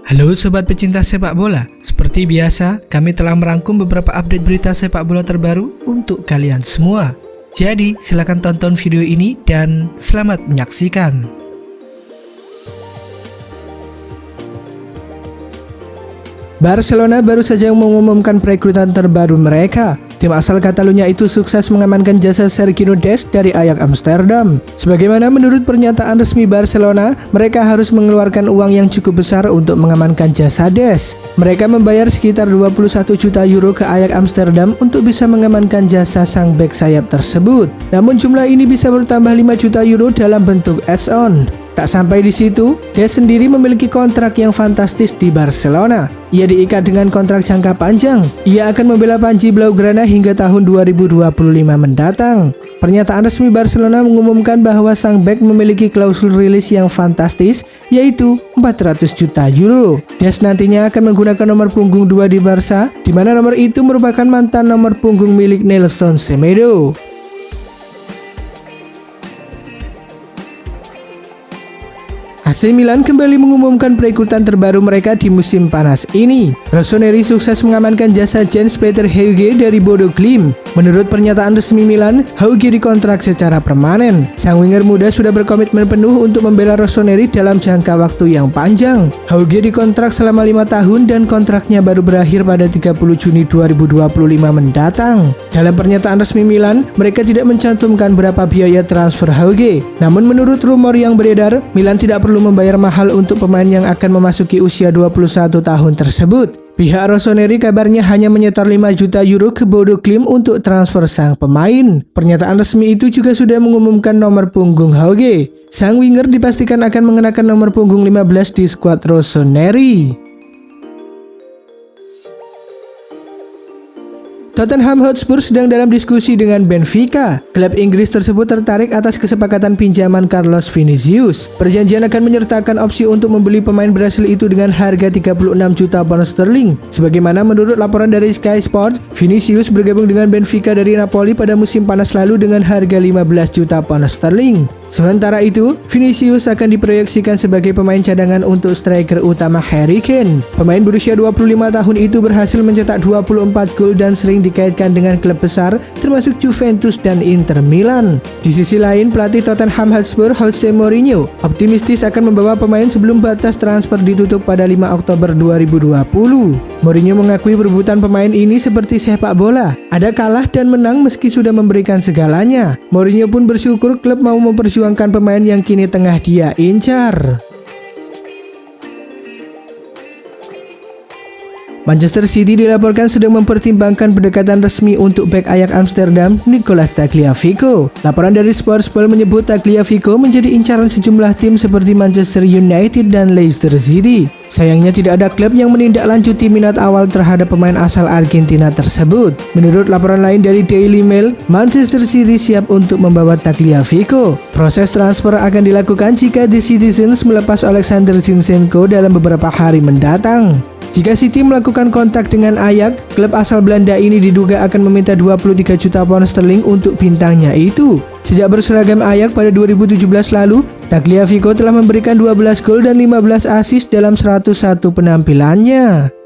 Halo sobat pecinta sepak bola, seperti biasa kami telah merangkum beberapa update berita sepak bola terbaru untuk kalian semua. Jadi silakan tonton video ini dan selamat menyaksikan. Barcelona baru saja mengumumkan perekrutan terbaru mereka. Tim asal Catalunya itu sukses mengamankan jasa Sergio Dest dari Ajax Amsterdam. Sebagaimana menurut pernyataan resmi Barcelona, mereka harus mengeluarkan uang yang cukup besar untuk mengamankan jasa Dest. Mereka membayar sekitar 21 juta euro ke Ajax Amsterdam untuk bisa mengamankan jasa sang bek sayap tersebut. Namun jumlah ini bisa bertambah 5 juta euro dalam bentuk add-on. Tak sampai di situ, Dest sendiri memiliki kontrak yang fantastis di Barcelona. Ia diikat dengan kontrak jangka panjang. Ia akan membela Panji Blaugrana hingga tahun 2025 mendatang. Pernyataan resmi Barcelona mengumumkan bahwa sang bek memiliki klausul rilis yang fantastis, yaitu 400 juta euro. Dest nantinya akan menggunakan nomor punggung 2 di Barca, di mana nomor itu merupakan mantan nomor punggung milik Nelson Semedo. AC Milan kembali mengumumkan perekrutan terbaru mereka di musim panas ini. Rossoneri sukses mengamankan jasa Jens-Peter Hauge dari Bodo Glimt. Menurut pernyataan resmi Milan, Hauge dikontrak secara permanen. Sang winger muda sudah berkomitmen penuh untuk membela Rossoneri dalam jangka waktu yang panjang. Hauge dikontrak selama 5 tahun dan kontraknya baru berakhir pada 30 Juni 2025 mendatang. Dalam pernyataan resmi Milan, mereka tidak mencantumkan berapa biaya transfer Hauge. Namun menurut rumor yang beredar, Milan tidak perlu membayar mahal untuk pemain yang akan memasuki usia 21 tahun tersebut. Pihak Rossoneri kabarnya hanya menyetor 5 juta euro ke Bodo Glimt untuk transfer sang pemain. Pernyataan resmi itu juga sudah mengumumkan nomor punggung Hauge. Sang winger dipastikan akan mengenakan nomor punggung 15 di skuad Rossoneri. Tottenham Hotspur sedang dalam diskusi dengan Benfica. Klub Inggris tersebut tertarik atas kesepakatan pinjaman Carlos Vinicius. Perjanjian akan menyertakan opsi untuk membeli pemain Brasil itu dengan harga 36 juta pound sterling. Sebagaimana menurut laporan dari Sky Sports, Vinicius bergabung dengan Benfica dari Napoli pada musim panas lalu dengan harga 15 juta pound sterling. Sementara itu, Vinicius akan diproyeksikan sebagai pemain cadangan untuk striker utama Harry Kane. Pemain berusia 25 tahun itu berhasil mencetak 24 gol dan sering dikaitkan dengan klub besar termasuk Juventus dan Inter Milan. Di sisi lain, pelatih Tottenham Hotspur Jose Mourinho optimistis akan membawa pemain sebelum batas transfer ditutup pada 5 Oktober 2020. Mourinho mengakui perebutan pemain ini seperti sepak bola, ada kalah dan menang meski sudah memberikan segalanya. Mourinho pun bersyukur klub mau memperjuangkan pemain yang kini tengah dia incar. Manchester City dilaporkan sedang mempertimbangkan pendekatan resmi untuk bek Ajax Amsterdam Nicolas Tagliafico. Laporan dari Sportspol menyebut Tagliafico menjadi incaran sejumlah tim seperti Manchester United dan Leicester City. Sayangnya tidak ada klub yang menindaklanjuti minat awal terhadap pemain asal Argentina tersebut. Menurut laporan lain dari Daily Mail, Manchester City siap untuk membawa Tagliafico. Proses transfer akan dilakukan jika The Citizens melepas Alexander Zinchenko dalam beberapa hari mendatang. Jika City melakukan kontak dengan Ajax, klub asal Belanda ini diduga akan meminta 23 juta pound sterling untuk bintangnya itu. Sejak berseragam Ajax pada 2017 lalu, Tagliafico telah memberikan 12 gol dan 15 assist dalam 101 penampilannya.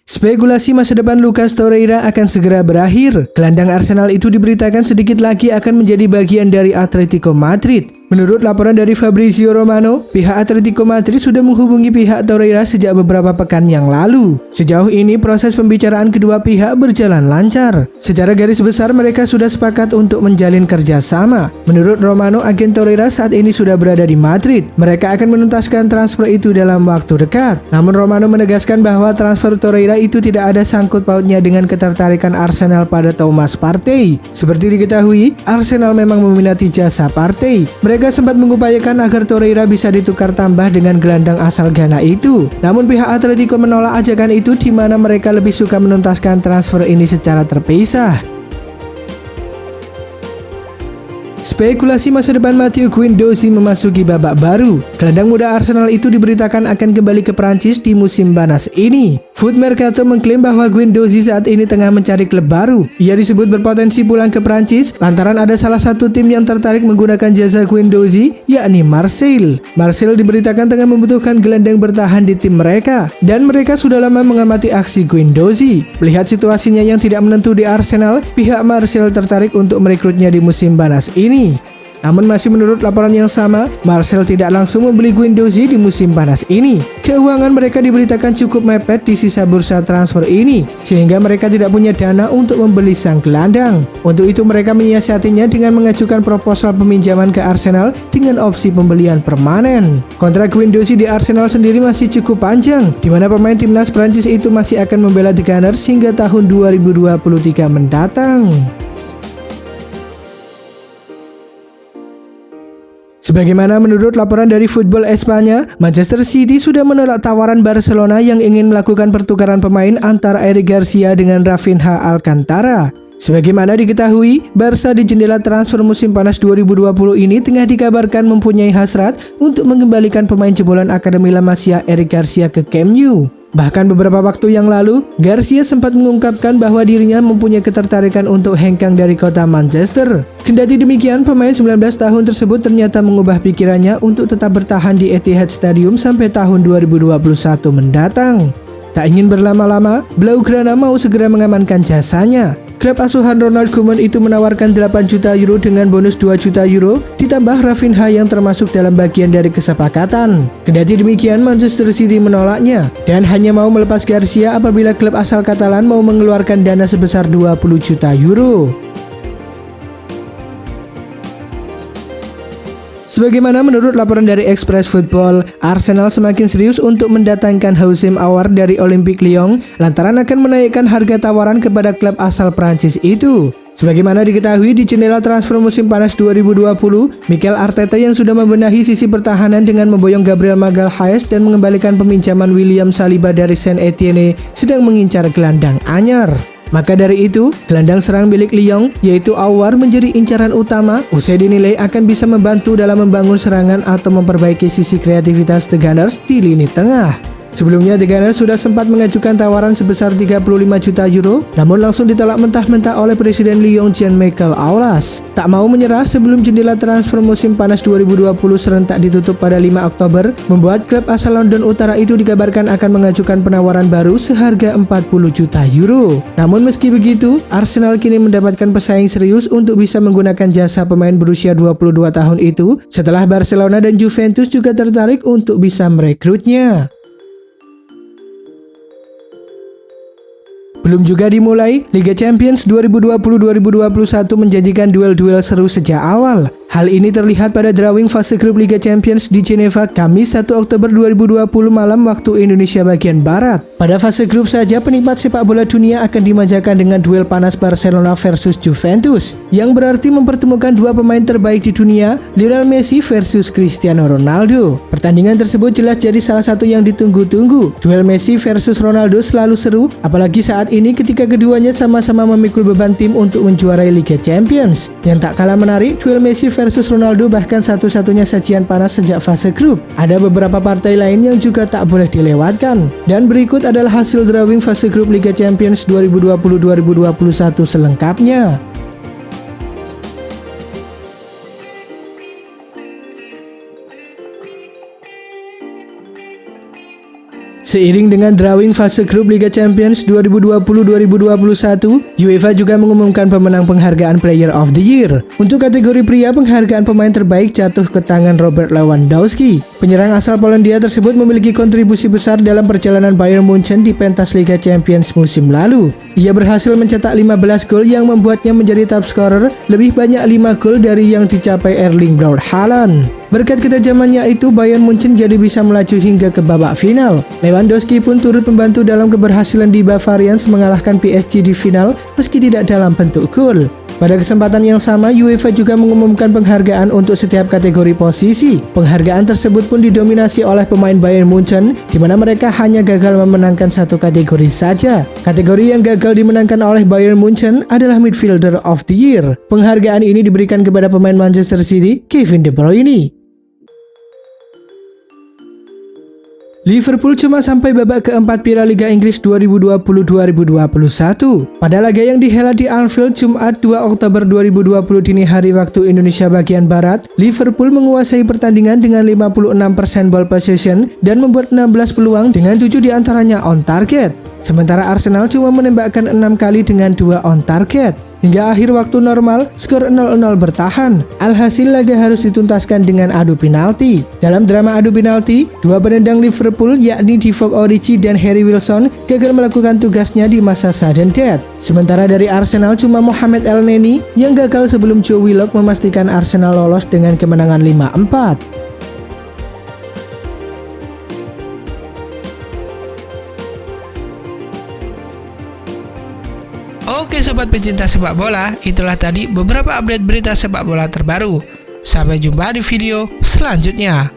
Spekulasi masa depan Lucas Torreira akan segera berakhir. Gelandang Arsenal itu diberitakan sedikit lagi akan menjadi bagian dari Atletico Madrid. Menurut laporan dari Fabrizio Romano, pihak Atletico Madrid sudah menghubungi pihak Torreira sejak beberapa pekan yang lalu. Sejauh ini proses pembicaraan kedua pihak berjalan lancar. Secara garis besar mereka sudah sepakat untuk menjalin kerjasama. Menurut Romano, agen Torreira saat ini sudah berada di Madrid. Mereka akan menuntaskan transfer itu dalam waktu dekat. Namun Romano menegaskan bahwa transfer Torreira itu tidak ada sangkut pautnya dengan ketertarikan Arsenal pada Thomas Partey. Seperti diketahui, Arsenal memang meminati jasa Partey. Mereka sempat mengupayakan agar Torreira bisa ditukar tambah dengan gelandang asal Ghana itu. Namun pihak Atletico menolak ajakan itu, di mana mereka lebih suka menuntaskan transfer ini secara terpisah. Spekulasi masa depan Mathieu Guendouzi memasuki babak baru. Gelandang muda Arsenal itu diberitakan akan kembali ke Prancis di musim panas ini. Foot Mercato mengklaim bahwa Guendouzi saat ini tengah mencari klub baru. Ia disebut berpotensi pulang ke Prancis lantaran ada salah satu tim yang tertarik menggunakan jasa Guendouzi, yakni Marseille. Marseille diberitakan tengah membutuhkan gelandang bertahan di tim mereka, dan mereka sudah lama mengamati aksi Guendouzi. Melihat situasinya yang tidak menentu di Arsenal, pihak Marseille tertarik untuk merekrutnya di musim panas ini. Namun masih menurut laporan yang sama, Marseille tidak langsung membeli Guendouzi di musim panas ini. Keuangan mereka diberitakan cukup mepet di sisa bursa transfer ini, sehingga mereka tidak punya dana untuk membeli sang gelandang. Untuk itu mereka menyiasatinya dengan mengajukan proposal peminjaman ke Arsenal dengan opsi pembelian permanen. Kontrak Guendouzi di Arsenal sendiri masih cukup panjang, di mana pemain timnas Prancis itu masih akan membela The Gunners hingga tahun 2023 mendatang. Sebagaimana menurut laporan dari Football Espanya, Manchester City sudah menolak tawaran Barcelona yang ingin melakukan pertukaran pemain antara Eric Garcia dengan Rafinha Alcantara. Sebagaimana diketahui, Barca di jendela transfer musim panas 2020 ini tengah dikabarkan mempunyai hasrat untuk mengembalikan pemain jebolan Akademi La Masia Eric Garcia ke Camp Nou. Bahkan beberapa waktu yang lalu, Garcia sempat mengungkapkan bahwa dirinya mempunyai ketertarikan untuk hengkang dari kota Manchester. Kendati demikian, pemain 19 tahun tersebut ternyata mengubah pikirannya untuk tetap bertahan di Etihad Stadium sampai tahun 2021 mendatang. Tak ingin berlama-lama, Blaugrana mau segera mengamankan jasanya. Klub asuhan Ronald Koeman itu menawarkan 8 juta euro dengan bonus 2 juta euro ditambah Rafinha yang termasuk dalam bagian dari kesepakatan. Kendati demikian, Manchester City menolaknya dan hanya mau melepas Garcia apabila klub asal Katalan mau mengeluarkan dana sebesar 20 juta euro. Sebagaimana menurut laporan dari Express Football, Arsenal semakin serius untuk mendatangkan Houssem Aouar dari Olympique Lyon lantaran akan menaikkan harga tawaran kepada klub asal Prancis itu. Sebagaimana diketahui di jendela transfer musim panas 2020, Mikel Arteta yang sudah membenahi sisi pertahanan dengan memboyong Gabriel Magalhaes dan mengembalikan peminjaman William Saliba dari Saint-Etienne sedang mengincar gelandang anyar. Maka dari itu, gelandang serang milik Lyon yaitu Aouar menjadi incaran utama usai dinilai akan bisa membantu dalam membangun serangan atau memperbaiki sisi kreativitas The Gunners di lini tengah. Sebelumnya The Gunners sudah sempat mengajukan tawaran sebesar 35 juta euro, namun langsung ditolak mentah-mentah oleh Presiden Lyon Jean-Michel Aulas. Tak mau menyerah sebelum jendela transfer musim panas 2020 serentak ditutup pada 5 Oktober, membuat klub asal London Utara itu dikabarkan akan mengajukan penawaran baru seharga 40 juta euro. Namun meski begitu, Arsenal kini mendapatkan pesaing serius untuk bisa menggunakan jasa pemain berusia 22 tahun itu setelah Barcelona dan Juventus juga tertarik untuk bisa merekrutnya. Belum juga dimulai, Liga Champions 2020-2021 menjanjikan duel-duel seru sejak awal. Hal ini terlihat pada drawing fase grup Liga Champions di Geneva Kamis 1 Oktober 2020 malam waktu Indonesia bagian Barat. Pada fase grup saja, penikmat sepak bola dunia akan dimanjakan dengan duel panas Barcelona versus Juventus, yang berarti mempertemukan dua pemain terbaik di dunia, Lionel Messi versus Cristiano Ronaldo. Pertandingan tersebut jelas jadi salah satu yang ditunggu-tunggu. Duel Messi versus Ronaldo selalu seru, apalagi saat ini ketika keduanya sama-sama memikul beban tim untuk menjuarai Liga Champions. Yang tak kalah menarik, duel Messi versus Ronaldo bahkan satu-satunya sajian panas sejak fase grup. Ada beberapa partai lain yang juga tak boleh dilewatkan. Dan berikut adalah hasil drawing fase grup Liga Champions 2020-2021 selengkapnya. Seiring dengan drawing fase grup Liga Champions 2020-2021, UEFA juga mengumumkan pemenang penghargaan Player of the Year. Untuk kategori pria, penghargaan pemain terbaik jatuh ke tangan Robert Lewandowski. Penyerang asal Polandia tersebut memiliki kontribusi besar dalam perjalanan Bayern Munchen di pentas Liga Champions musim lalu. Ia berhasil mencetak 15 gol yang membuatnya menjadi top scorer, lebih banyak 5 gol dari yang dicapai Erling Braut Haaland. Berkat ketajamannya itu, Bayern Munchen jadi bisa melaju hingga ke babak final. Lewandowski pun turut membantu dalam keberhasilan di Bavarians mengalahkan PSG di final meski tidak dalam bentuk gol. Pada kesempatan yang sama, UEFA juga mengumumkan penghargaan untuk setiap kategori posisi. Penghargaan tersebut pun didominasi oleh pemain Bayern Munchen, di mana mereka hanya gagal memenangkan satu kategori saja. Kategori yang gagal dimenangkan oleh Bayern Munchen adalah Midfielder of the Year. Penghargaan ini diberikan kepada pemain Manchester City, Kevin De Bruyne. Liverpool cuma sampai babak keempat Piala Liga Inggris 2020-2021. Pada laga yang dihelat di Anfield Jumat 2 Oktober 2020 dini hari waktu Indonesia bagian Barat, Liverpool menguasai pertandingan dengan 56% ball possession dan membuat 16 peluang dengan 7 diantaranya on target. Sementara Arsenal cuma menembakkan 6 kali dengan 2 on target. Hingga akhir waktu normal, skor 0-0 bertahan. Alhasil laga harus dituntaskan dengan adu penalti. Dalam drama adu penalti, dua penendang Liverpool yakni Divock Origi dan Harry Wilson gagal melakukan tugasnya di masa sudden death. Sementara dari Arsenal cuma Mohamed Elneny yang gagal sebelum Joe Willock memastikan Arsenal lolos dengan kemenangan 5-4. Oke sobat pecinta sepak bola, itulah tadi beberapa update berita sepak bola terbaru. Sampai jumpa di video selanjutnya.